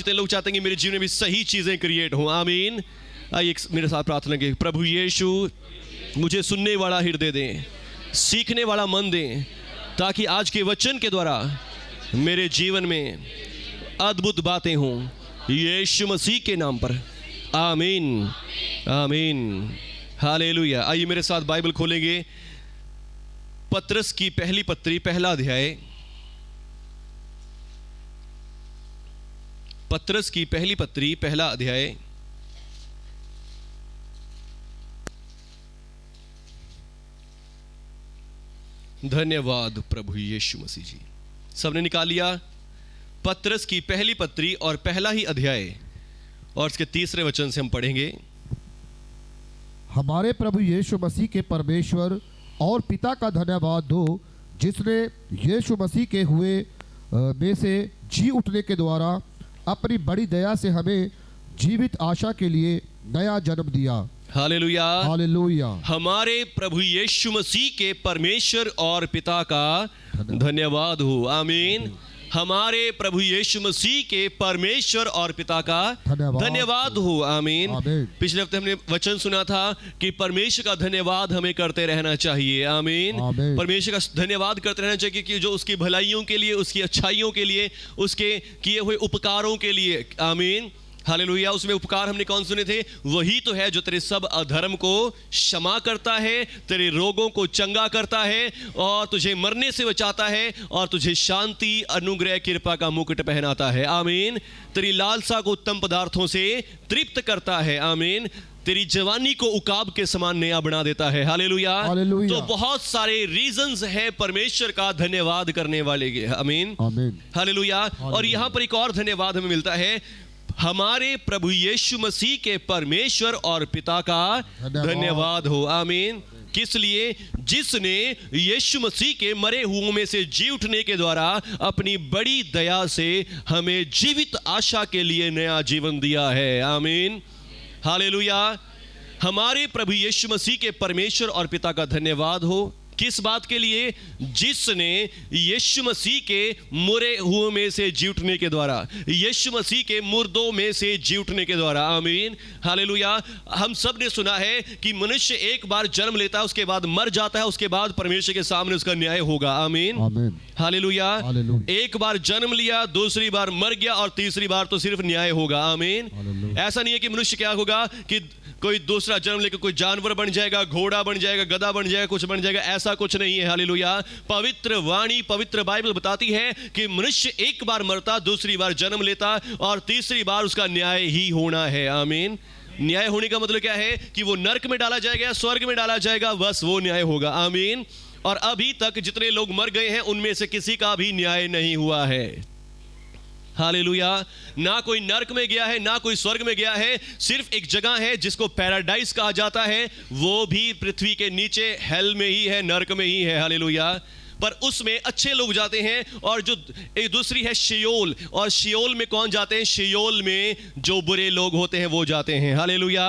कितने लोग चाहते हैं कि मेरे जीवन में भी सही चीज़ें क्रिएट हों? आमीन। आइए मेरे साथ प्रार्थना करें। प्रभु यीशु, मुझे सुनने वाला हृदय दें, सीखने वाला मन दें, ताकि आज के वचन के द्वारा मेरे जीवन में अद्भुत बातें हों, यीशु मसीह के नाम पर। आमीन, आमीन, हालेलुया। आइए मेरे साथ बाइबल खोलेंगे, पतरस की पहली पत्री, पहला अध्याय। पतरस की पहली पत्री, पहला अध्याय। धन्यवाद प्रभु यीशु मसीह जी। सबने निकाल लिया? पतरस की पहली पत्री और पहला ही अध्याय और इसके तीसरे वचन से हम पढ़ेंगे। हमारे प्रभु यीशु मसीह के परमेश्वर और पिता का धन्यवाद दो, जिसने यीशु मसीह के हुए में से जी उठने के द्वारा अपनी बड़ी दया से हमें जीवित आशा के लिए नया जन्म दिया। Hallelujah, hallelujah. हमारे प्रभु यीशु मसीह के परमेश्वर और पिता का धन्यवाद हो। आमीन। हमारे प्रभु यीशु मसीह के परमेश्वर और पिता का धन्यवाद हो। आमीन। पिछले हफ्ते हमने वचन सुना था कि परमेश्वर का धन्यवाद हमें करते रहना चाहिए। आमीन। परमेश्वर का धन्यवाद करते रहना चाहिए कि जो उसकी भलाइयों के लिए, उसकी अच्छाइयों के लिए, उसके किए हुए उपकारों के लिए। आमीन, हालेलुया। उसमें उपकार हमने कौन सुने थे? वही तो है जो तेरे सब अधर्म को क्षमा करता है, तेरे रोगों को चंगा करता है और तुझे मरने से बचाता है और तुझे शांति, अनुग्रह, कृपा का मुकुट पहनाता है। आमीन। तेरी लालसा को उत्तम पदार्थों से तृप्त करता है। आमीन। तेरी जवानी को उकाब के समान नया बना देता है। हालेलुया। तो बहुत सारे रीजंस है परमेश्वर का धन्यवाद करने वाले के। आमीन, हालेलुया। और यहां पर एक और धन्यवाद हमें मिलता है, हमारे प्रभु यीशु मसीह के परमेश्वर और पिता का धन्यवाद हो। आमीन। किस लिए? जिसने यीशु मसीह के मरे हुओं में से जी उठने के द्वारा अपनी बड़ी दया से हमें जीवित आशा के लिए नया जीवन दिया है। आमीन, हालेलुया। हमारे प्रभु यीशु मसीह के परमेश्वर और पिता का धन्यवाद हो। किस बात के लिए? जिसने यीशु मसीह के मरे हुए में से जी उठने के द्वारा, यीशु मसीह के मुर्दों में से जी उठने के द्वारा। आमीन, हालेलुया। हम सब ने सुना है कि मनुष्य एक बार जन्म लेता है, उसके बाद मर जाता है, उसके बाद परमेश्वर के सामने उसका न्याय होगा। आमीन, हालेलुया। एक बार जन्म लिया, दूसरी बार मर गया और तीसरी बार तो सिर्फ न्याय होगा। आमीन। ऐसा नहीं है कि मनुष्य क्या होगा कि कोई दूसरा जन्म लेकर कोई जानवर बन जाएगा, घोड़ा बन जाएगा, गधा बन जाएगा, कुछ बन जाएगा। ऐसा कुछ नहीं है। हालेलुया। पवित्र वाणी, पवित्र बाइबल बताती है कि मनुष्य एक बार मरता, दूसरी बार जन्म लेता और तीसरी बार उसका न्याय ही होना है। आमीन। न्याय होने का मतलब क्या है? कि वो नरक में डाला जाएगा, स्वर्ग में डाला जाएगा, बस वो न्याय होगा। आमीन। और अभी तक जितने लोग मर गए हैं उनमें से किसी का भी न्याय नहीं हुआ है। हालेलुया। ना कोई नरक में गया है, ना कोई स्वर्ग में गया है। सिर्फ एक जगह है जिसको पैराडाइज कहा जाता है, वो भी पृथ्वी के नीचे हेल में ही है, नरक में ही है। हालेलुया। पर उसमें अच्छे लोग जाते हैं। और जो एक दूसरी है शियोल, और शियोल में कौन जाते हैं? शियोल में जो बुरे लोग होते हैं वो जाते हैं। हालेलुया।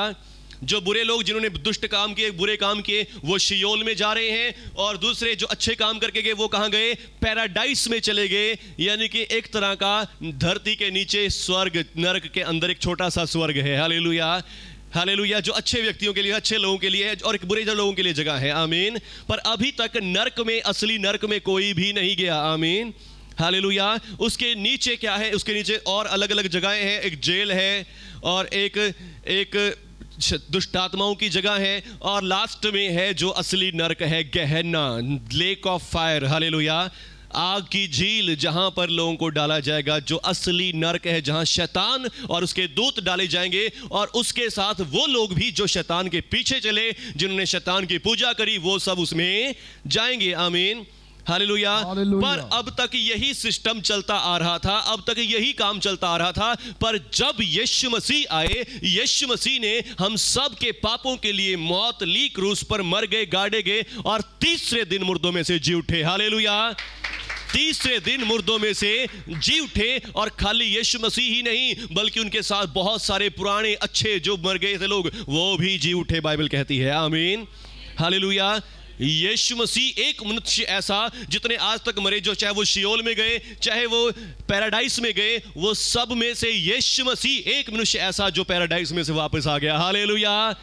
जो बुरे लोग, जिन्होंने दुष्ट काम किए, बुरे काम किए, वो शियोल में जा रहे हैं। और दूसरे जो अच्छे काम करके गए वो कहां गए? पैराडाइस में चले गए। यानी कि एक तरह का धरती के नीचे स्वर्ग, नरक के अंदर एक छोटा सा स्वर्ग है। Hallelujah, hallelujah. जो अच्छे व्यक्तियों के लिए, अच्छे लोगों के लिए है और एक बुरे लोगों के लिए जगह है। आमीन। पर अभी तक नरक में, असली नरक में कोई भी नहीं गया। आमीन, हालेलुया। उसके नीचे क्या है? उसके नीचे और अलग अलग जगहें हैं। एक जेल है और एक दुष्ट आत्माओं की जगह है और लास्ट में है जो असली नरक है, गेहन्ना, लेक ऑफ फायर। हालेलुया। आग की झील, जहां पर लोगों को डाला जाएगा, जो असली नरक है, जहां शैतान और उसके दूत डाले जाएंगे और उसके साथ वो लोग भी जो शैतान के पीछे चले, जिन्होंने शैतान की पूजा करी, वो सब उसमें जाएंगे। आमीन, हालेलुया। पर अब तक यही सिस्टम चलता आ रहा था, अब तक यही काम चलता आ रहा था। पर जब यीशु मसीह आए, यीशु मसीह ने हम सब के पापों के लिए मौत ली, क्रूस पर मर गए, गाड़े गए और तीसरे दिन मुर्दों में से जी उठे। हालेलुया। तीसरे दिन मुर्दों में से जी उठे। और खाली यीशु मसीह ही नहीं, बल्कि उनके साथ बहुत सारे पुराने अच्छे जो मर गए थे लोग, वो भी जी उठे, बाइबल कहती है। आमीन, हालेलुया। यीशु मसीह एक मनुष्य ऐसा, जितने आज तक मरे, जो चाहे वो शियोल में गए, चाहे वो पैराडाइस में गए, वो सब में से यीशु मसीह एक मनुष्य ऐसा जो पैराडाइस में से वापस आ गया। हालेलुया।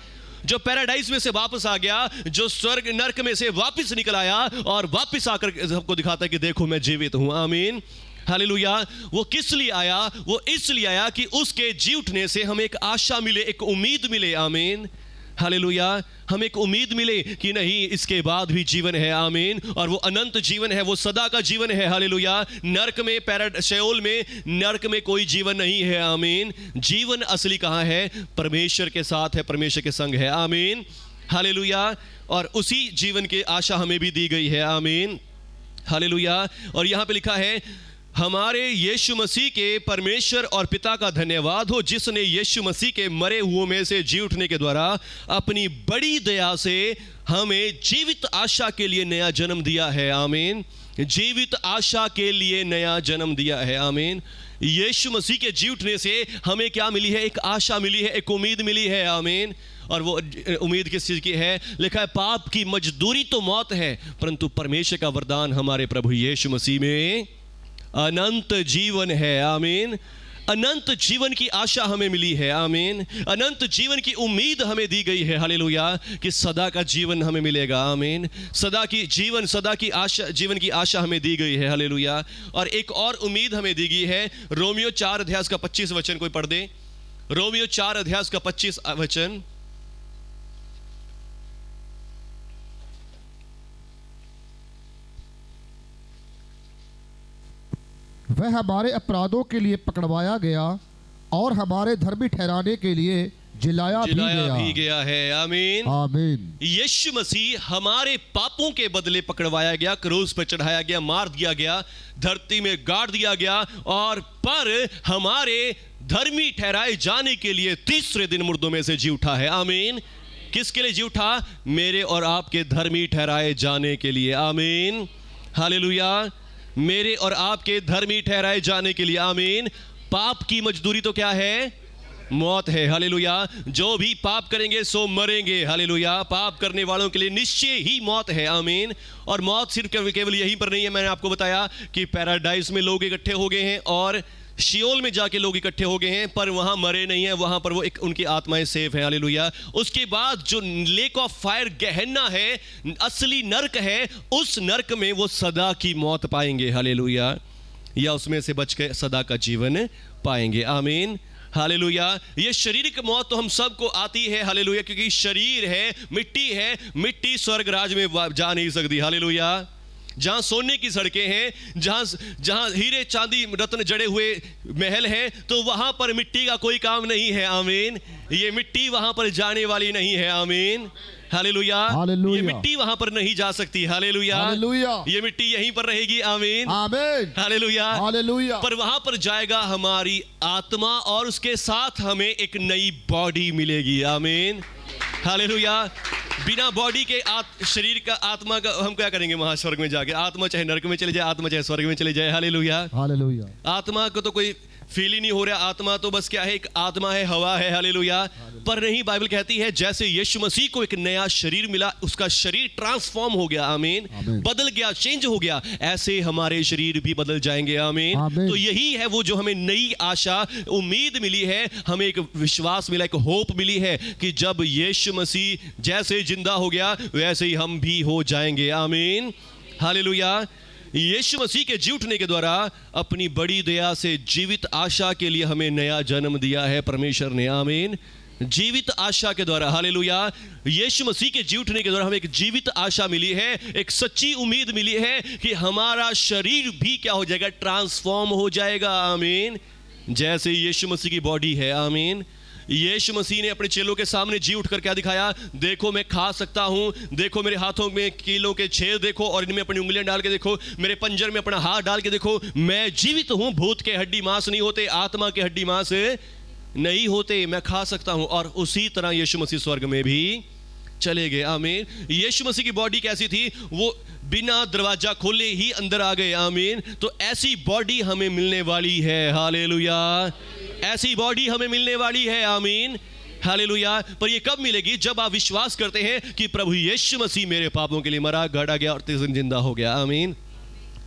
जो पैराडाइस में से वापस आ गया, जो स्वर्ग नरक में से वापस निकल आया और वापस आकर सबको दिखाता है कि देखो मैं जीवित हूं। आमीन। हालेलुया। वो किस लिए आया? वो इसलिए आया कि उसके जी उठने से हमें एक आशा मिले, एक उम्मीद मिले। आमीन। हालेलुया। हमें एक उम्मीद मिले कि नहीं, इसके बाद भी जीवन है। आमीन। और वो अनंत जीवन है, वो सदा का जीवन है। हालेलुया। नरक में, शेओल में, नरक में कोई जीवन नहीं है। आमीन। जीवन असली कहाँ है? परमेश्वर के साथ है, परमेश्वर के संग है। आमीन। हालेलुया। और उसी जीवन की आशा हमें भी दी गई है। आमीन। हालेलुया। और यहाँ पे लिखा है, हमारे यीशु मसीह के परमेश्वर और पिता का धन्यवाद हो, जिसने यीशु मसीह के मरे हुओं में से जी उठने के द्वारा अपनी बड़ी दया से हमें जीवित आशा के लिए नया जन्म दिया है। आमीन। जीवित आशा के लिए नया जन्म दिया है। आमीन। यीशु मसीह के जी उठने से हमें क्या मिली है? एक आशा मिली है, एक उम्मीद मिली है। आमीन। और वो उम्मीद किस चीज की है? लिखा है, पाप की मजदूरी तो मौत है, परंतु परमेश्वर का वरदान हमारे प्रभु यीशु मसीह में अनंत जीवन है। आमीन। अनंत जीवन की आशा हमें मिली है। आमीन। अनंत जीवन की उम्मीद हमें दी गई है। हालेलुया। कि सदा का जीवन हमें मिलेगा। आमीन। सदा की जीवन, सदा की आशा, जीवन की आशा हमें दी गई है। हालेलुया। और एक और उम्मीद हमें दी गई है। रोमियो 4 अध्याय का 25 वचन कोई पढ़ दे। रोमियो 4 अध्याय का 25 वचन। वह हमारे अपराधों के लिए पकड़वाया गया और हमारे धर्मी ठहराने के लिए जिलाया भी गया है। आमीन। आमीन। यीशु मसीह हमारे पापों के बदले पकड़वाया गया, क्रूस पर चढ़ाया गया, मार दिया गया, धरती में गाड़ दिया गया, और पर हमारे धर्मी ठहराए जाने के लिए तीसरे दिन मुर्दों में से जी उठा है। आमीन। किसके लिए जी उठा? मेरे और आपके धर्मी ठहराए जाने के लिए। आमीन। हालेलुया। मेरे और आपके धर्मी ठहराए जाने के लिए। आमीन। पाप की मजदूरी तो क्या है? मौत है। हालेलुया। जो भी पाप करेंगे सो मरेंगे। हालेलुया। पाप करने वालों के लिए निश्चय ही मौत है। आमीन। और मौत सिर्फ केवल यहीं पर नहीं है। मैंने आपको बताया कि पैराडाइस में लोग इकट्ठे हो गए हैं और शियोल में जाके लोग इकट्ठे हो गए हैं, पर वहां मरे नहीं है, वहां पर वो एक उनकी आत्माएं सेफ है। हालेलुया। उसके बाद जो लेक ऑफ फायर, गहन्ना है, असली नरक है, उस नरक में वो सदा की मौत पाएंगे। हालेलुया। या उसमें से बच के सदा का जीवन पाएंगे। आमीन। हालेलुया। ये शारीरिक मौत तो हम सबको आती है। हालेलुया। क्योंकि शरीर है, मिट्टी है, मिट्टी स्वर्ग राज में जा नहीं सकती। हालेलुया। जहां सोने की सड़कें हैं, जहां हीरे चांदी रत्न जड़े हुए महल हैं, तो वहां पर मिट्टी का कोई काम नहीं है। आमीन। ये मिट्टी वहां पर जाने वाली नहीं है। आमीन। हालेलुया। ये मिट्टी वहां पर नहीं जा सकती। हालेलुया। ये मिट्टी यहीं पर रहेगी। आमीन। आमीन। हालेलुया। हालेलुया। पर वहां पर जाएगा हमारी आत्मा, और उसके साथ हमें एक नई बॉडी मिलेगी। आमीन। हालेलुया। बिना बॉडी के शरीर का, आत्मा का हम क्या करेंगे वहां स्वर्ग में जाके? आत्मा चाहे नरक में चले जाए, आत्मा चाहे स्वर्ग में चले जाए। हालेलुया। हालेलुया। आत्मा को तो कोई फील ही नहीं हो रहा। आत्मा तो बस क्या है? एक आत्मा है, हवा है। हालेलुया। पर नहीं, बाइबल कहती है जैसे यीशु मसीह को एक नया शरीर मिला, उसका शरीर ट्रांसफॉर्म हो गया। आमीन। बदल गया, चेंज हो गया, ऐसे हमारे शरीर भी बदल जाएंगे। आमीन। तो यही है वो जो हमें नई आशा, उम्मीद मिली है, हमें एक विश्वास मिला, एक होप मिली है कि जब यीशु मसीह जैसे जिंदा हो गया वैसे ही हम भी हो जाएंगे। आमीन। हालेलुया। यीशु मसीह के जी उठने के द्वारा अपनी बड़ी दया से जीवित आशा के लिए हमें नया जन्म दिया है परमेश्वर ने। आमीन। जीवित आशा के द्वारा। हालेलुया। यीशु मसीह के जी उठने के द्वारा हमें एक जीवित आशा मिली है, एक सच्ची उम्मीद मिली है कि हमारा शरीर भी क्या हो जाएगा? ट्रांसफॉर्म हो जाएगा। आमीन। जैसे यीशु मसीह की बॉडी है। आमीन। यीशु मसीह ने अपने चेलों के सामने जी उठकर क्या दिखाया? देखो मैं खा सकता हूं, देखो मेरे हाथों में कीलों के छेद देखो, और इनमें अपनी उंगलियां डाल के देखो, मेरे पंजर में अपना हाथ डाल के देखो, मैं जीवित हूं। भूत के हड्डी मांस नहीं होते, आत्मा के हड्डी मांस नहीं होते, मैं खा सकता हूं। और उसी तरह यीशु मसीह स्वर्ग में भी चले गए। आमीन। यीशु मसीह की बॉडी कैसी थी? वो बिना दरवाजा खोले ही अंदर आ गए। आमीन। तो ऐसी बॉडी हमें मिलने वाली है। हालेलुया। ऐसी बॉडी हमें मिलने वाली है। आमीन। हालेलुया। पर ये कब मिलेगी? जब आप विश्वास करते हैं कि प्रभु यीशु मसीह मेरे पापों के लिए मरा, गड़ा गया और तीसरे दिन जिंदा हो गया। आमीन।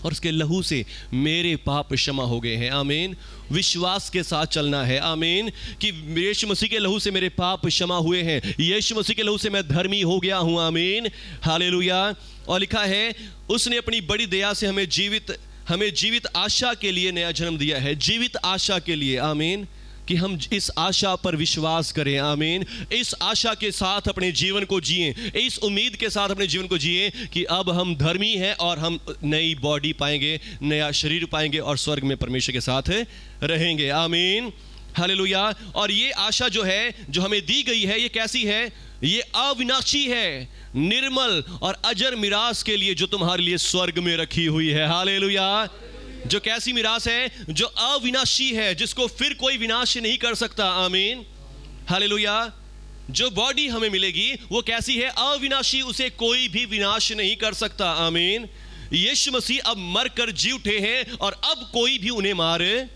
और उसके लहू से मेरे पाप क्षमा हो गए हैं। आमीन। विश्वास के साथ चलना है। आमीन। कि यीशु मसीह के लहू से मेरे पाप क्षमा हुए हैं, यीशु मसीह के लहू से मैं धर्मी हो गया हूं। आमीन। हालेलुया। और लिखा है उसने अपनी बड़ी दया से हमें जीवित आशा के लिए नया जन्म दिया है। जीवित आशा के लिए। आमीन। कि हम इस आशा पर विश्वास करें। आमीन। इस आशा के साथ अपने जीवन को जिएं, इस उम्मीद के साथ अपने जीवन को जिएं कि अब हम धर्मी हैं और हम नई बॉडी पाएंगे, नया शरीर पाएंगे और स्वर्ग में परमेश्वर के साथ रहेंगे। आमीन। हालेलुया। और ये आशा जो है, जो हमें दी गई है, ये कैसी है? ये अविनाशी है, निर्मल और अजर मिरास के लिए जो तुम्हारे लिए स्वर्ग में रखी हुई है। हालेलुया। जो कैसी मिरास है? जो अविनाशी है, जिसको फिर कोई विनाश नहीं कर सकता। आमीन। हालेलुया। जो बॉडी हमें मिलेगी वो कैसी है? अविनाशी, उसे कोई भी विनाश नहीं कर सकता। आमीन। यीशु मसीह अब मर कर जी उठे हैं और अब कोई भी उन्हें मार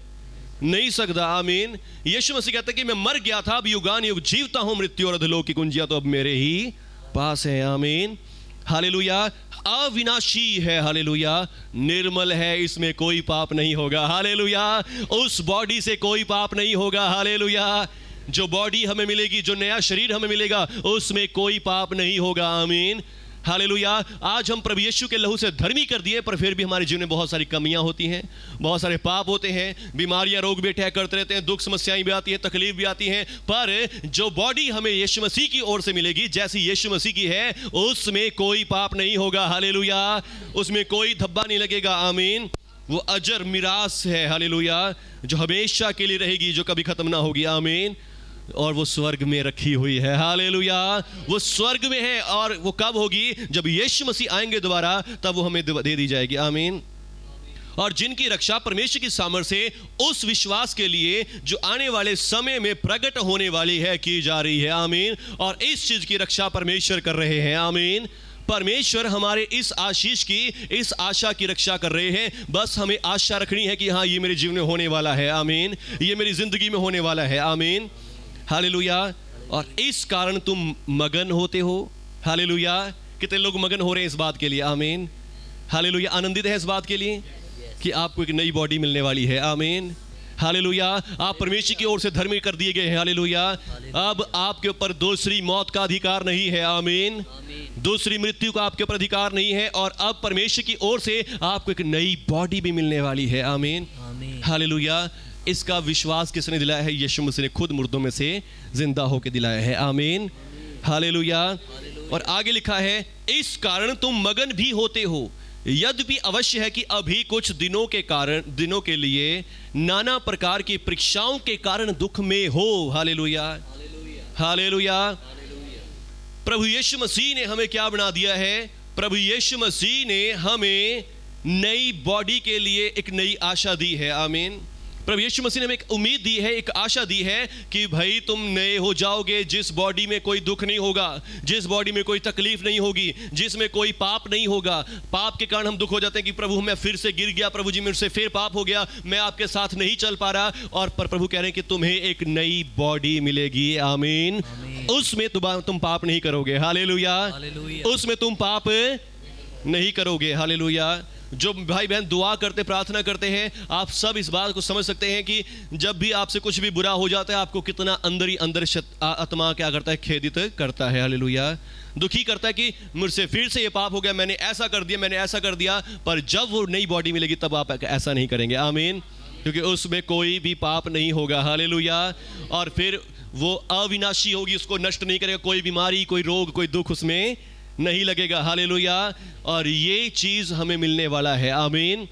नहीं सकता। आमीन। यीशु मसीह कहते हैं कि मैं मर गया था, अब युगान युग जीवता हूं, मृत्यु और अधोलोक की कुंजियां तो अब मेरे ही पास है। आमीन। हालेलुया। अविनाशी है। हालेलुया। निर्मल है, इसमें कोई पाप नहीं होगा। हालेलुया। उस बॉडी से कोई पाप नहीं होगा। हालेलुया। जो बॉडी हमें मिलेगी, जो नया शरीर हमें मिलेगा, उसमें कोई पाप नहीं होगा। आमीन। हालेलुया। आज हम प्रभु यीशु के लहू से धर्मी कर दिए, पर फिर भी हमारे जीवन में बहुत सारी कमियां होती हैं, बहुत सारे पाप होते हैं, बीमारियां, रोग भी अटैक करते रहते हैं, दुख समस्याएं भी आती हैं, तकलीफ भी आती हैं। पर जो बॉडी हमें यीशु मसीह की ओर से मिलेगी, जैसी यीशु मसीह की है, उसमें कोई पाप नहीं होगा। हालेलुया। उसमें कोई धब्बा नहीं लगेगा। आमीन। वो अजर मिरास है। हालेलुया। जो हमेशा के लिए रहेगी, जो कभी खत्म ना होगी। आमीन। और वो स्वर्ग में रखी हुई है। हालेलुया। वो स्वर्ग में है। और वो कब होगी? जब यीशु मसीह आएंगे दोबारा, तब वो हमें दे दी जाएगी। आमीन। और जिनकी रक्षा परमेश्वर की सामर्थ्य से उस विश्वास के लिए जो आने वाले समय में प्रकट होने वाली है, की जा रही है। आमीन। और इस चीज की रक्षा परमेश्वर कर रहे हैं। आमीन। परमेश्वर हमारे इस आशीष की, इस आशा की रक्षा कर रहे हैं। बस हमें आशा रखनी है कि हाँ, ये मेरे जीवन में होने वाला है। आमीन। ये मेरी जिंदगी में होने वाला है। आमीन। हालेलुया। और इस कारण तुम मगन होते हो। हालेलुया। कितने लोग मगन हो रहे हैं इस बात के लिए? आमीन। हालेलुया। आनंदित है इस बात के लिए कि आपको एक नई बॉडी मिलने वाली है। आमीन। हालेलुया। आप परमेश्वर की ओर से धर्मी कर दिए गए हैं। हालेलुया। अब आपके ऊपर दूसरी मौत का अधिकार नहीं है। आमीन। दूसरी मृत्यु का आपके ऊपर अधिकार नहीं है। और अब परमेश्वर की ओर से आपको एक नई बॉडी भी मिलने वाली है। आमीन। हालेलुया। इसका विश्वास किसने दिलाया है? यीशु मसीह ने खुद मुर्दों में से जिंदा होकर दिलाया है। आमीन। हालेलुया। और आगे लिखा है, इस कारण तुम मगन भी होते हो, यद्यपि अवश्य है कि अभी कुछ दिनों के लिए नाना प्रकार की परीक्षाओं के कारण दुख में हो। हालेलुया। हालेलुया। प्रभु यीशु मसीह ने हमें क्या बना दिया है? प्रभु यीशु मसीह ने हमें नई बॉडी के लिए एक नई आशा दी है। आमीन। प्रभु यीशु मसीह ने हमें एक उम्मीद दी है, एक आशा दी है कि भाई तुम नए हो जाओगे, जिस बॉडी में कोई दुख नहीं होगा, जिस बॉडी में कोई तकलीफ नहीं होगी, जिसमें कोई पाप नहीं होगा। पाप के कारण हम दुख हो जाते हैं कि प्रभु मैं फिर से गिर गया, प्रभु जी मुझसे फिर पाप हो गया, मैं आपके साथ नहीं चल पा रहा। और पर प्रभु कह रहे हैं कि तुम्हें एक नई बॉडी मिलेगी। आमीन। उसमें तुम पाप नहीं करोगे। हालेलुया। उसमें तुम पाप नहीं करोगे। हालेलुया। जो भाई बहन दुआ करते, प्रार्थना करते हैं, आप सब इस बात को समझ सकते हैं कि जब भी आपसे कुछ भी बुरा हो जाता है, आपको कितना अंदर ही अंदर आत्मा क्या करता है? खेदित करता है। हालेलुया। दुखी करता है कि मुझसे फिर से ये पाप हो गया, मैंने ऐसा कर दिया, मैंने ऐसा कर दिया। पर जब वो नई बॉडी मिलेगी तब आप ऐसा नहीं करेंगे। आमीन। क्योंकि उसमें कोई भी पाप नहीं होगा। हालेलुया। और फिर वो अविनाशी होगी, उसको नष्ट नहीं करेगा। कोई बीमारी, कोई रोग, कोई दुख उसमें नहीं लगेगा। हालेलुया। और ये चीज हमें मिलने वाला है। आमीन।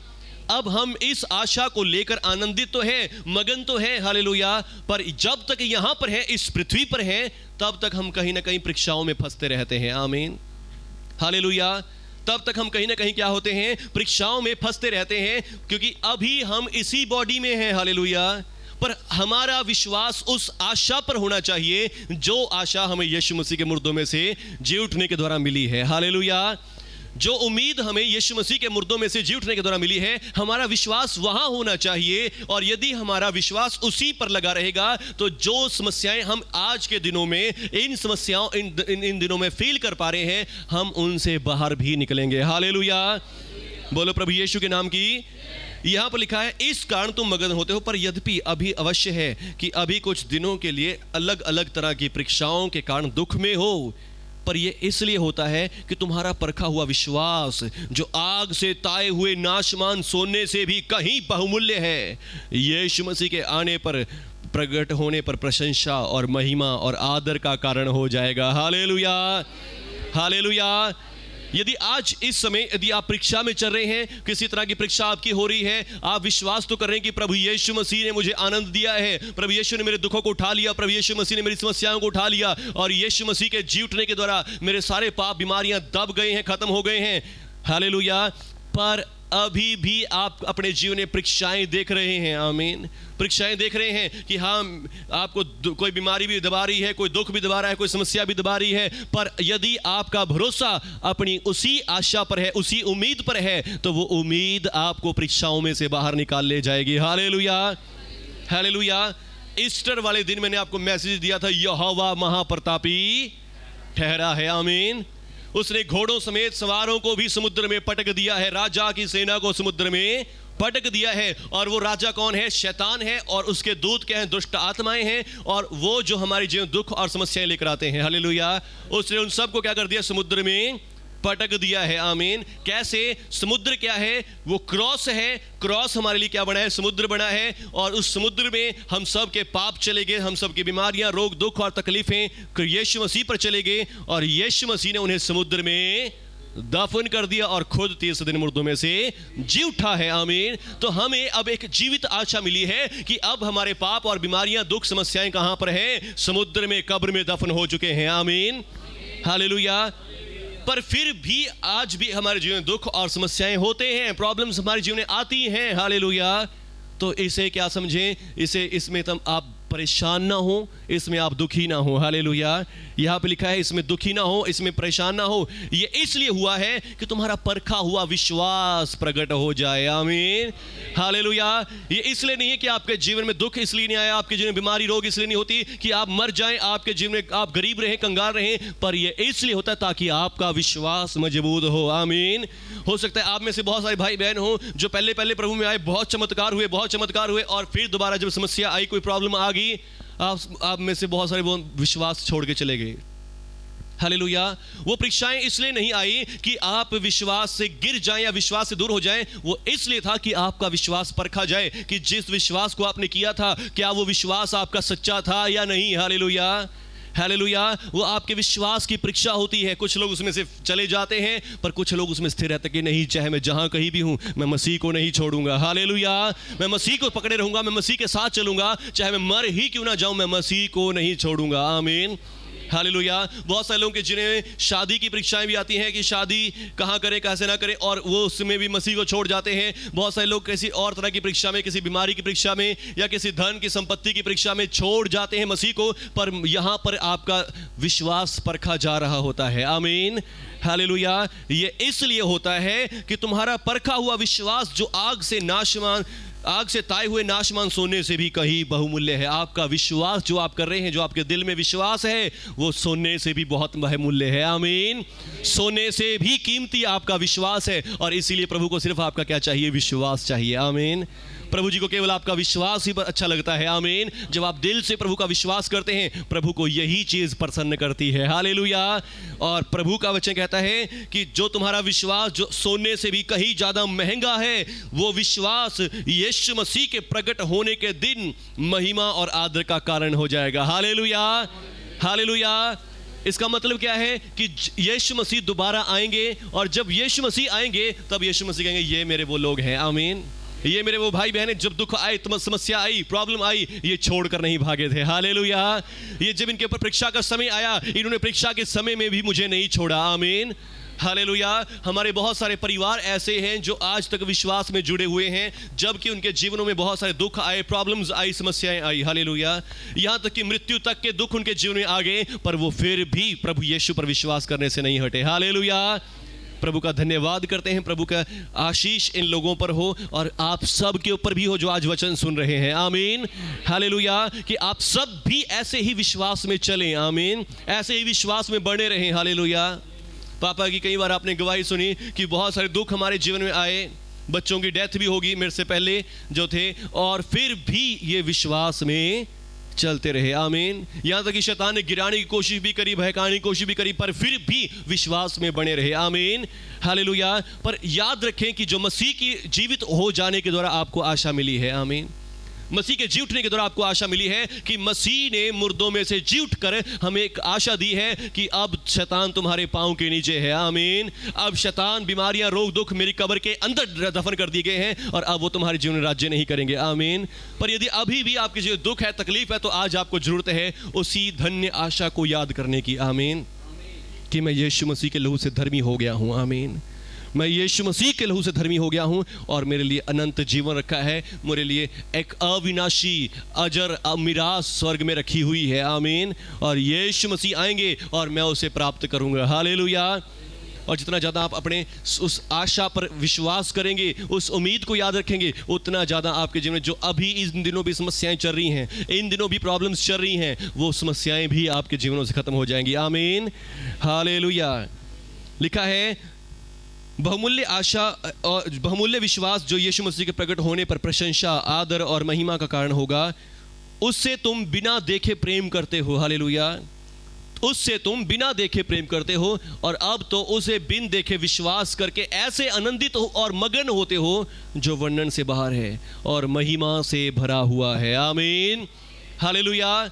अब हम इस आशा को लेकर आनंदित तो हैं, मगन तो हैं। हालेलुया। पर जब तक यहां पर है, इस पृथ्वी पर हैं, तब तक हम कहीं ना कहीं परीक्षाओं में फंसते रहते हैं। आमीन। हालेलुया। तब तक हम कहीं ना कहीं क्या होते हैं? परीक्षाओं में फंसते रहते हैं, क्योंकि अभी हम इसी बॉडी में हैं। हालेलुया। पर हमारा विश्वास उस आशा पर होना चाहिए जो आशा हमें यीशु मसीह के मुर्दों में से जी उठने के द्वारा मिली है। हालेलुया। जो उम्मीद हमें यीशु मसीह के मुर्दों में से जी उठने के द्वारा मिली है, हमारा विश्वास वहां होना चाहिए। और यदि हमारा विश्वास उसी पर लगा रहेगा तो जो समस्याएं हम आज के दिनों में इन समस्याओं इन दिनों में फील कर पा रहे हैं, हम उनसे बाहर भी निकलेंगे। हालेलुया, बोलो प्रभु यीशु के नाम की। यहां पर लिखा है, इस कारण तुम मगन होते हो, पर यद्यपि अभी अवश्य है कि अभी कुछ दिनों के लिए अलग अलग तरह की परीक्षाओं के कारण दुख में हो, पर यह इसलिए होता है कि तुम्हारा परखा हुआ विश्वास जो आग से ताए हुए नाशमान सोने से भी कहीं बहुमूल्य है, यीशु मसीह के आने पर प्रकट होने पर प्रशंसा और महिमा और आदर का कारण हो जाएगा। Hallelujah, hallelujah. यदि आज इस समय यदि आप परीक्षा में चल रहे हैं, किसी तरह की परीक्षा आपकी हो रही है, आप विश्वास तो कर रहे हैं कि प्रभु यीशु मसीह ने मुझे आनंद दिया है, प्रभु यीशु ने मेरे दुखों को उठा लिया, प्रभु यीशु मसीह ने मेरी समस्याओं को उठा लिया, और यीशु मसीह के जी उठने के द्वारा मेरे सारे पाप बीमारियां दब गए हैं, खत्म हो गए हैं। हालेलुया। पर अभी भी आप अपने जीवन में परीक्षाएं देख रहे हैं। आमीन। परीक्षाएं देख रहे हैं कि हाँ, आपको कोई बीमारी भी दबा रही है, कोई दुख भी दबा रहा है, कोई समस्या भी दबा रही है, पर यदि आपका भरोसा अपनी उसी आशा पर है, उसी उम्मीद पर है, तो वो उम्मीद आपको परीक्षाओं में से बाहर निकाल ले जाएगी। Hallelujah, hallelujah. ईस्टर वाले दिन मैंने आपको मैसेज दिया था, यहोवा महाप्रतापी ठहरा है। आमीन। उसने घोड़ों समेत सवारों को भी समुद्र में पटक दिया है, राजा की सेना को समुद्र में पटक दिया है। और वो राजा कौन है? शैतान है, और उसके दूत क्या हैं? दुष्ट आत्माएं हैं, और वो जो हमारे जीवन दुख और समस्याएं लेकर आते हैं। हालेलुया। उसने उन सबको क्या कर दिया? समुद्र में पटक दिया है। आमीन। कैसे? समुद्र क्या है? वो क्रॉस है। क्रॉस हमारे लिए क्या बना है? समुद्र बना है, और उस समुद्र में हम सब के पाप चले गए, हम सब की बीमारियां, रोग, दुख और तकलीफें यीशु मसीह पर चले गए, और यीशु मसीह ने उन्हें समुद्र में दफन कर दिया और खुद 30 दिन मुर्दों में से जी उठा है। आमीन। तो हमें अब एक जीवित आशा मिली है कि अब हमारे पाप और बीमारियां, दुख, समस्याएं कहां पर है? समुद्र में, कब्र में दफन हो चुके हैं। आमीन। हालेलुया। पर फिर भी आज भी हमारे जीवन में दुख और समस्याएं होते हैं, प्रॉब्लम्स हमारे जीवन में आती हैं। हालेलुया। तो इसे क्या समझें? इसमें आप परेशान ना हो, इसमें आप दुखी ना हो। हालेलुया। यहाँ पे लिखा है इसमें दुखी ना हो, इसमें परेशान ना हो। ये इसलिए हुआ है कि तुम्हारा परखा हुआ विश्वास प्रकट हो जाए। आमीन। हालेलुया। ये इसलिए नहीं है कि आपके जीवन में दुख इसलिए नहीं आया, आपके जीवन में बीमारी, रोग इसलिए नहीं होती कि आप मर जाएं, आपके जीवन में आप गरीब रहें, कंगाल रहें, पर ये इसलिए होता है ताकि आपका विश्वास मजबूत हो। आमीन। हो सकता है आप में से बहुत सारे भाई बहन हो जो पहले प्रभु में आए, बहुत चमत्कार हुए, और फिर दोबारा जब समस्या आई, कोई प्रॉब्लम आ गई, आप में से बहुत सारे वो विश्वास छोड़ के चले गए। हालेलुया। वो परीक्षाएं इसलिए नहीं आई कि आप विश्वास से गिर जाएं या विश्वास से दूर हो जाएं, वो इसलिए था कि आपका विश्वास परखा जाए कि जिस विश्वास को आपने किया था, क्या वो विश्वास आपका सच्चा था या नहीं। Hallelujah, hallelujah. वो आपके विश्वास की परीक्षा होती है। कुछ लोग उसमें से चले जाते हैं, पर कुछ लोग उसमें स्थिर रहते कि नहीं, चाहे मैं जहां कहीं भी हूं, मैं मसीह को नहीं छोड़ूंगा। हालेलुया। मैं मसीह को पकड़े रहूंगा, मैं मसीह के साथ चलूंगा, चाहे मैं मर ही क्यों ना जाऊं, मैं मसीह को नहीं छोड़ूंगा। आमीन। हालेलुया। बहुत सारे लोगों के जिन्हें शादी की परीक्षाएं भी आती हैं कि शादी कहाँ करें, कैसे ना करें, और वो उसमें भी मसीह को छोड़ जाते हैं। बहुत सारे लोग किसी और तरह की परीक्षा में, किसी बीमारी की परीक्षा में, या किसी धन की, संपत्ति की परीक्षा में छोड़ जाते हैं मसीह को, पर यहाँ पर आपका विश्वास परखा जा रहा होता है। आमीन। हालेलुया। ये इसलिए होता है कि तुम्हारा परखा हुआ विश्वास जो आग से ताए हुए नाशमान सोने से भी कहीं बहुमूल्य है। आपका विश्वास जो आप कर रहे हैं, जो आपके दिल में विश्वास है, वो सोने से भी बहुत बहुमूल्य है। आमीन। सोने से भी कीमती आपका विश्वास है, और इसीलिए प्रभु को सिर्फ आपका क्या चाहिए? विश्वास चाहिए। आमीन। प्रभु जी को केवल आपका विश्वास ही अच्छा लगता है। आमीन। जब आप दिल से प्रभु का विश्वास करते हैं, प्रभु को यही चीज प्रसन्न करती है। हालेलुया। और प्रभु का वचन कहता है कि जो तुम्हारा विश्वास जो सोने से भी कहीं ज्यादा महंगा है, वो विश्वास यीशु मसीह के प्रकट होने के दिन महिमा और आदर का कारण हो जाएगा। Hallelujah, hallelujah. इसका मतलब क्या है कि यीशु मसीह दोबारा आएंगे, और जब यीशु मसीह आएंगे तब यीशु मसीह कहेंगे, ये मेरे वो लोग हैं। आमीन। ये मेरे वो भाई बहन, जब दुख आए, समस्या आई, प्रॉब्लम आई, ये छोड़कर नहीं भागे थे। हालेलुया। ये जब इनके ऊपर परीक्षा का समय आया, इन्होंने परीक्षा के समय में भी मुझे नहीं छोड़ा। आमीन। हालेलुया। हमारे बहुत सारे परिवार ऐसे हैं जो आज तक विश्वास में जुड़े हुए हैं, जबकि उनके जीवनों में बहुत सारे दुख आए, प्रॉब्लम्स आई, समस्याएं आई। हालेलुया। यहाँ तक कि मृत्यु तक के दुख उनके जीवन में आ गए, पर वो फिर भी प्रभु यीशु पर विश्वास करने से नहीं हटे। हालेलुया, प्रभु का धन्यवाद करते हैं। प्रभु का आशीष इन लोगों पर हो और आप सब के ऊपर भी हो जो आज वचन सुन रहे हैं। आमीन, हालेलुया। कि आप सब भी ऐसे ही विश्वास में चलें। आमीन, ऐसे ही विश्वास में बने रहें। हालेलुया। पापा की कई बार आपने गवाही सुनी कि बहुत सारे दुख हमारे जीवन में आए, बच्चों की डेथ भी होगी मेरे से पहले जो थे, और फिर भी ये विश्वास में चलते रहे। आमीन। यहाँ तक कि शैतान ने गिराने की कोशिश भी करी, बहकाने की कोशिश भी करी, पर फिर भी विश्वास में बने रहे। आमीन, हालेलुया। पर याद रखें कि जो मसीह की जीवित हो जाने के द्वारा आपको आशा मिली है। आमीन। मसीह के जी उठने के द्वारा आपको आशा मिली है कि मसीह ने मुर्दों में से जी उठकर हमें एक आशा दी है कि अब शैतान तुम्हारे पांव के नीचे है। आमीन। अब शैतान, बीमारियां, रोग, दुख मेरी कब्र के अंदर दफन कर दिए गए हैं और अब वो तुम्हारे जीवन में राज्य नहीं करेंगे। आमीन। पर यदि अभी भी आपके जीवन दुख है, तकलीफ है, तो आज आपको जरूरत है उसी धन्य आशा को याद करने की। आमीन। कि मैं यीशु मसीह के लहू से धर्मी हो गया हूं। आमीन। मैं यीशु मसीह के लहू से धर्मी हो गया हूं और मेरे लिए अनंत जीवन रखा है। मेरे लिए एक अविनाशी अजर मिरास स्वर्ग में रखी हुई है। आमीन। और यीशु मसीह आएंगे और मैं उसे प्राप्त करूंगा। हालेलुया। और जितना ज़्यादा आप अपने उस आशा पर विश्वास करेंगे, उस उम्मीद को याद रखेंगे, उतना ज़्यादा आपके जीवन में जो अभी इन दिनों भी समस्याएं चल रही हैं, इन दिनों भी प्रॉब्लम्स चल रही हैं, वो समस्याएं भी आपके जीवनों से खत्म हो जाएंगी। आमीन, हालेलुया। लिखा है बहुमूल्य आशा और बहुमूल्य विश्वास जो यीशु मसीह के प्रकट होने पर प्रशंसा, आदर और महिमा का कारण होगा, उससे तुम बिना देखे प्रेम करते हो। हालेलुया। उससे तुम बिना देखे प्रेम करते हो और अब तो उसे बिन देखे विश्वास करके ऐसे आनंदित हो और मगन होते हो जो वर्णन से बाहर है और महिमा से भरा हुआ है। आमीन, हालेलुया।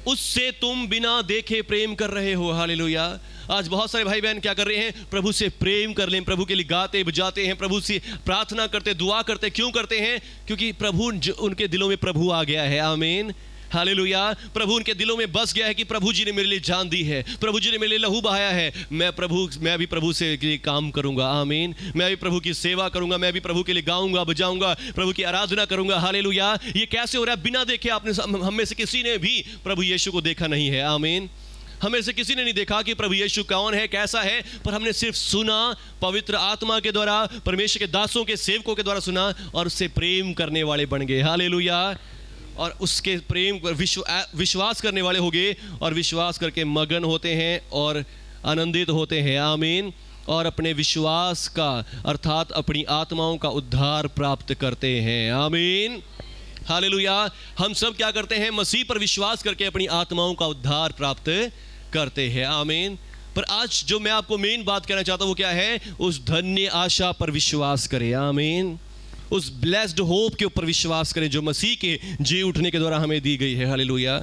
उससे तुम बिना देखे प्रेम कर रहे हो। हालेलुया। आज बहुत सारे भाई बहन क्या कर रहे हैं? प्रभु से प्रेम कर लें, प्रभु के लिए गाते बजाते हैं, प्रभु से प्रार्थना करते, दुआ करते। क्यों करते हैं? क्योंकि प्रभु उनके दिलों में प्रभु आ गया है। आमीन, हालेलुया। प्रभु उनके दिलों में बस गया है कि प्रभु जी ने मेरे लिए जान दी है, प्रभु जी ने मेरे लिए लहू बहाया है, मैं भी प्रभु से के लिए काम करूंगा। आमीन। मैं भी प्रभु की सेवा करूंगा, मैं भी प्रभु के लिए गाऊंगा, बजाऊंगा, प्रभु की आराधना करूंगा। हालेलुया। ये कैसे हो रहा है? बिना देखे आपने, हम में से किसी ने भी प्रभु यीशु को देखा नहीं है। आमीन। हमें से किसी ने नहीं देखा कि प्रभु यीशु कौन है, कैसा है, पर हमने सिर्फ सुना, पवित्र आत्मा के द्वारा, परमेश्वर के दासों के सेवकों के द्वारा सुना और उससे प्रेम करने वाले बन गए। हालेलुया। और उसके प्रेम पर विश्वास करने वाले हो गए और विश्वास करके मगन होते हैं और आनंदित होते हैं। आमीन। और अपने विश्वास का अर्थात अपनी आत्माओं का उद्धार प्राप्त करते हैं। आमीन, हालेलुया। हम सब क्या करते हैं? मसीह पर विश्वास करके अपनी आत्माओं का उद्धार प्राप्त करते हैं। आमीन। पर आज जो मैं आपको मेन बात कहना चाहता हूं वो क्या है? उस धन्य आशा पर विश्वास करें। आमीन। उस ब्लेस्ड होप के ऊपर विश्वास करें जो मसीह के जी उठने के द्वारा हमें दी गई है। हालेलुया।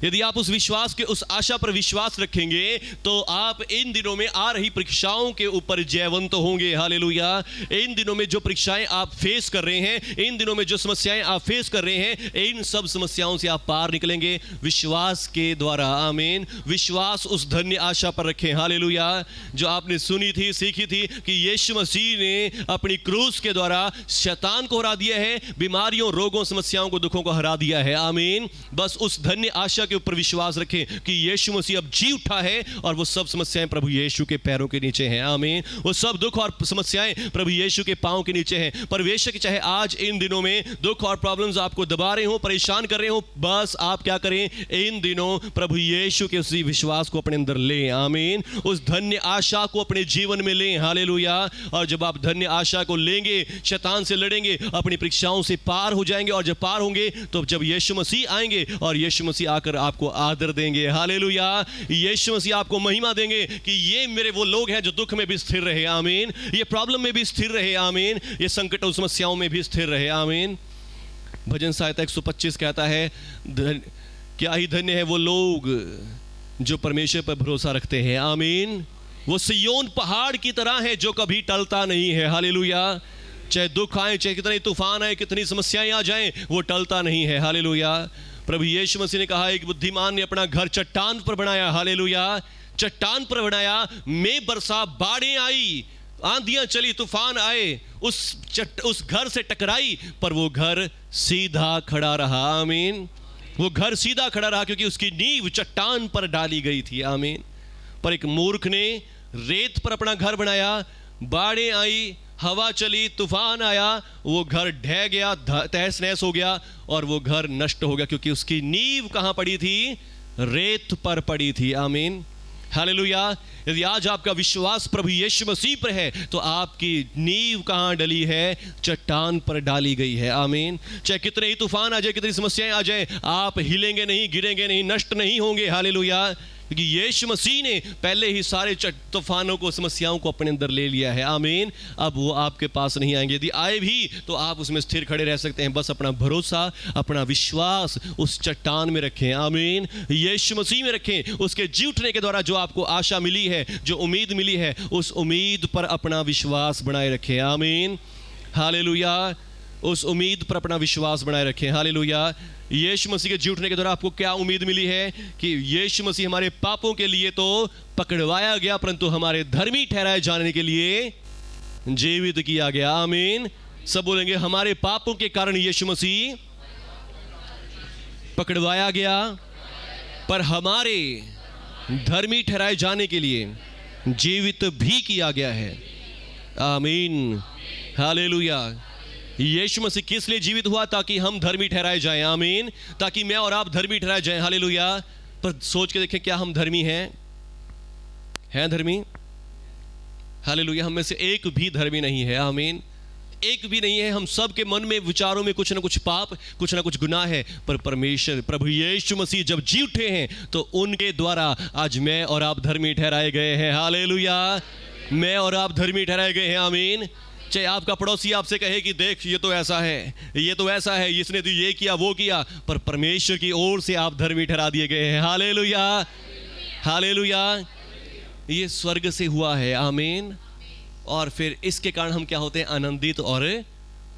यदि आप उस विश्वास के, उस आशा पर विश्वास रखेंगे तो आप इन दिनों में आ रही परीक्षाओं के ऊपर जयवंत होंगे। हालेलुया। इन दिनों में जो परीक्षाएं आप फेस कर रहे हैं, इन दिनों में जो समस्याएं आप फेस कर रहे हैं, इन सब समस्याओं से आप पार निकलेंगे विश्वास के द्वारा। आमीन। विश्वास उस धन्य आशा पर रखें। हालेलुया। जो आपने सुनी थी, सीखी थी कि यीशु मसीह ने अपनी क्रूस के द्वारा शैतान को हरा दिया है, बीमारियों, रोगों, समस्याओं को, दुखों को हरा दिया है। आमीन। बस उस धन्य आशा के ऊपर विश्वास रखें कि यीशु मसीह अब जी उठा है और वो सब समस्याएं प्रभु यीशु के पैरों के नीचे हैं। आमीन। वो सब दुख और समस्याएं प्रभु यीशु के पांव के नीचे हैं। पर बेशक चाहे आज इन दिनों में दुख और प्रॉब्लम्स आपको दबा रहे हो, परेशान कर रहे हो, बस आप क्या करें? इन दिनों प्रभु यीशु के उसी विश्वास को अपने अंदर लें। आमीन। उस धन्य आशा को अपने जीवन में लें। हालेलुया। और जब आप धन्य आशा को लेंगे, शैतान से लड़ेंगे, अपनी परीक्षाओं से पार हो जाएंगे, और जब पार होंगे तो जब यीशु मसीह आएंगे और यीशु मसीह आकर आपको आदर देंगे। हालेलुया। यीशु मसीह आपको महिमा देंगे कि ये मेरे वो लोग हैं जो दुख में भी स्थिर रहे। आमीन। ये प्रॉब्लम में भी स्थिर रहे। आमीन। ये संकट और समस्याओं में भी स्थिर रहे। आमीन। भजन संहिता 125 कहता है, क्या ही धन्य है वो लोग जो परमेश्वर पर भरोसा रखते हैं। आमीन। वो सिय्योन पहाड़ की तरह है जो कभी टलता नहीं है। हालेलुया। चाहे दुख आए, चाहे कितने तूफान आए, कितनी समस्याएं आ जाएं, वो टलता नहीं है। हालेलुया। प्रभु यीशु मसीह ने कहा, एक बुद्धिमान ने अपना घर चट्टान पर बनाया। हालेलुया। चट्टान पर बनाया, में बरसा, बाढ़ें आई, आंधियां चली, तूफान आए, उस घर से टकराई, पर वो घर सीधा खड़ा रहा। आमीन। वो घर सीधा खड़ा रहा क्योंकि उसकी नींव चट्टान पर डाली गई थी। आमीन। पर एक मूर्ख ने रेत पर अपना घर बनाया, बाढ़ें आई, हवा चली, तूफान आया, वो घर ढह गया, तहस नहस हो गया और वो घर नष्ट हो गया, क्योंकि उसकी नींव कहां पड़ी थी? रेत पर पड़ी थी। आमीन, हालेलुया। यदि आज आपका विश्वास प्रभु यीशु मसीह पर है तो आपकी नींव कहां डली है? चट्टान पर डाली गई है। आमीन। चाहे कितने ही तूफान आ जाए, कितनी समस्याएं आ जाए, आप हिलेंगे नहीं, गिरेंगे नहीं, नष्ट नहीं होंगे। हालेलुया। क्योंकि यीशु मसीह ने पहले ही सारे तूफानों को, समस्याओं को अपने अंदर ले लिया है। आमीन। अब वो आपके पास नहीं आएंगे, यदि आए भी तो आप उसमें स्थिर खड़े रह सकते हैं। बस अपना भरोसा, अपना विश्वास उस चट्टान में रखें। आमीन। यीशु मसीह में रखें। उसके जी उठने के द्वारा जो आपको आशा मिली है, जो उम्मीद मिली है, उस उम्मीद पर अपना विश्वास बनाए रखें। आमीन, हालेलुया। उस उम्मीद पर अपना विश्वास बनाए रखें। हालेलुया। यीशु मसीह के जी उठने के द्वारा आपको क्या उम्मीद मिली है? कि यीशु मसीह हमारे पापों के लिए तो पकड़वाया गया, परंतु हमारे धर्मी ठहराए जाने के लिए जीवित किया गया। आमीन। सब बोलेंगे, हमारे पापों के कारण यीशु मसीह पकड़वाया गया, पर हमारे धर्मी ठहराए जाने के लिए जीवित भी किया गया है। आमीन, हालेलुया। यीशु मसीह किस लिए जीवित हुआ? ताकि हम धर्मी ठहराए जाएं। आमीन। ताकि मैं और आप धर्मी ठहराए जाएं। हालेलुया। पर सोच के देखें, क्या हम धर्मी हैं धर्मी? हालेलुया। हम में से एक भी धर्मी नहीं है। आमीन। एक भी नहीं है। हम सब के मन में, विचारों में कुछ ना कुछ पाप, कुछ ना कुछ गुनाह है। पर परमेश्वर, प्रभु यीशु मसीह जब जी उठे हैं तो उनके द्वारा आज मैं और आप धर्मी ठहराए गए हैं। हालेलुया। मैं और आप धर्मी ठहराए गए हैं। आमीन। चाहे आपका पड़ोसी आपसे कहे कि देख, ये तो ऐसा है, ये तो ऐसा है, इसने तो ये किया, वो किया, पर परमेश्वर की ओर से आप धर्मी ठहरा दिए गए हैं। Hallelujah, hallelujah. ये स्वर्ग से हुआ है। आमीन। और फिर इसके कारण हम क्या होते हैं? आनंदित और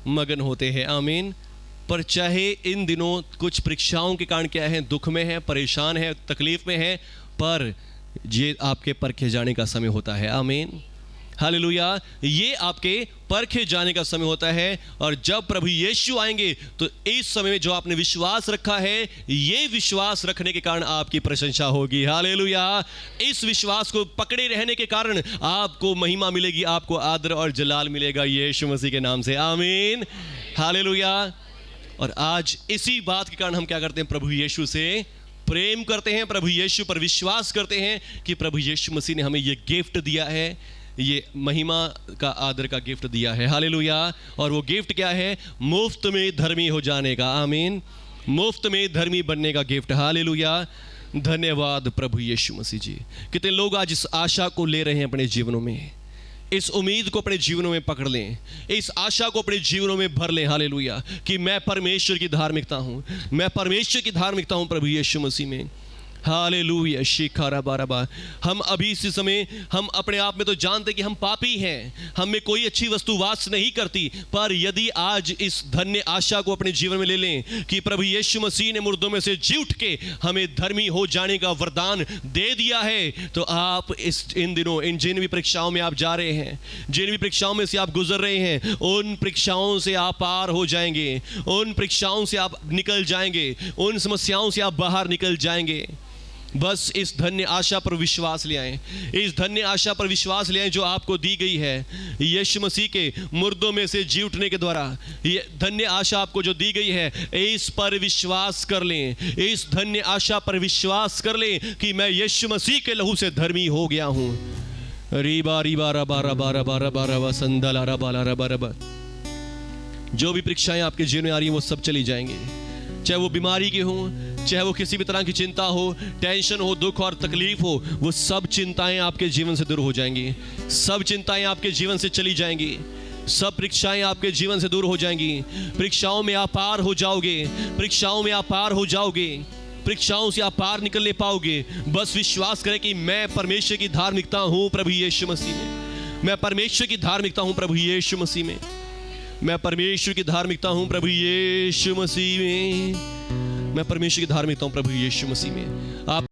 मगन होते हैं। आमीन। पर चाहे इन दिनों कुछ परीक्षाओं के कारण क्या है, दुख में है, परेशान है, तकलीफ में है, पर ये आपके परखे जाने का समय होता है। आमीन, हालेलुया। ये आपके परखे जाने का समय होता है। और जब प्रभु यीशु आएंगे तो इस समय में जो आपने विश्वास रखा है, ये विश्वास रखने के कारण आपकी प्रशंसा होगी। हालेलुया। इस विश्वास को पकड़े रहने के कारण आपको महिमा मिलेगी, आपको आदर और जलाल मिलेगा यीशु मसीह के नाम से। आमीन, हालेलुया। और आज इसी बात के कारण हम क्या करते हैं? प्रभु यीशु से प्रेम करते हैं, प्रभु यीशु पर विश्वास करते हैं कि प्रभु यीशु मसीह ने हमें ये गिफ्ट दिया है, ये महिमा का, आदर का गिफ्ट दिया है। हालेलुया। और वो गिफ्ट क्या है? मुफ्त में धर्मी हो जाने का। आमीन। मुफ्त में धर्मी बनने का गिफ्ट। हालेलुया। धन्यवाद प्रभु यीशु मसीह जी। कितने लोग आज इस आशा को ले रहे हैं अपने जीवनों में, इस उम्मीद को अपने जीवनों में पकड़ लें, इस आशा को अपने जीवनों में भर लें। हालेलुया। कि मैं परमेश्वर की धार्मिकता हूं, मैं परमेश्वर की धार्मिकता हूं प्रभु यीशु मसीह में। हालेलुया। शिखारा बाराबा। हम अभी इस समय, हम अपने आप में तो जानते कि हम पापी हैं, हम में कोई अच्छी वस्तु वास नहीं करती, पर यदि आज इस धन्य आशा को अपने जीवन में ले लें कि प्रभु यीशु मसीह ने मुर्दों में से जी उठ के हमें धर्मी हो जाने का वरदान दे दिया है, तो आप इन दिनों, इन जिन भी परीक्षाओं में आप जा रहे हैं, जिन भी परीक्षाओं में से आप गुजर रहे हैं, उन परीक्षाओं से आप पार हो जाएंगे, उन परीक्षाओं से आप निकल जाएंगे, उन समस्याओं से आप बाहर निकल जाएंगे। बस इस धन्य आशा पर विश्वास ले आएं, इस धन्य आशा पर विश्वास ले आएं जो आपको दी गई है यीशु मसीह के मुर्दों में से जी उठने के द्वारा। ये धन्य आशा आपको जो दी गई है, इस पर विश्वास कर लें, इस धन्य आशा पर विश्वास कर लें कि मैं यीशु मसीह के लहू से धर्मी हो गया हूँ। रीबा रीबा रबा रबा रबा रबा रबा संदला रबा रबा रबा। जो भी परीक्षाएं आपके जीवन में आ रही हैं वो सब चली जाएंगी, चाहे वो बीमारी की हो, चाहे वो किसी भी तरह की चिंता हो, टेंशन हो, दुख और तकलीफ हो, वो सब चिंताएं आपके जीवन से दूर हो जाएंगी, सब चिंताएं आपके जीवन से चली जाएंगी, सब परीक्षाएं आपके जीवन से दूर हो जाएंगी। परीक्षाओं में आप पार हो जाओगे, परीक्षाओं में आप पार हो जाओगे, परीक्षाओं से आप पार निकलने पाओगे। बस विश्वास करें कि मैं परमेश्वर की धार्मिकता हूँ प्रभु यीशु मसीह में, मैं परमेश्वर की धार्मिकता हूँ प्रभु यीशु मसीह में, मैं परमेश्वर की धार्मिकता हूँ प्रभु यीशु मसीह में, मैं परमेश्वर की धार्मिकता हूँ प्रभु यीशु मसीह में। आप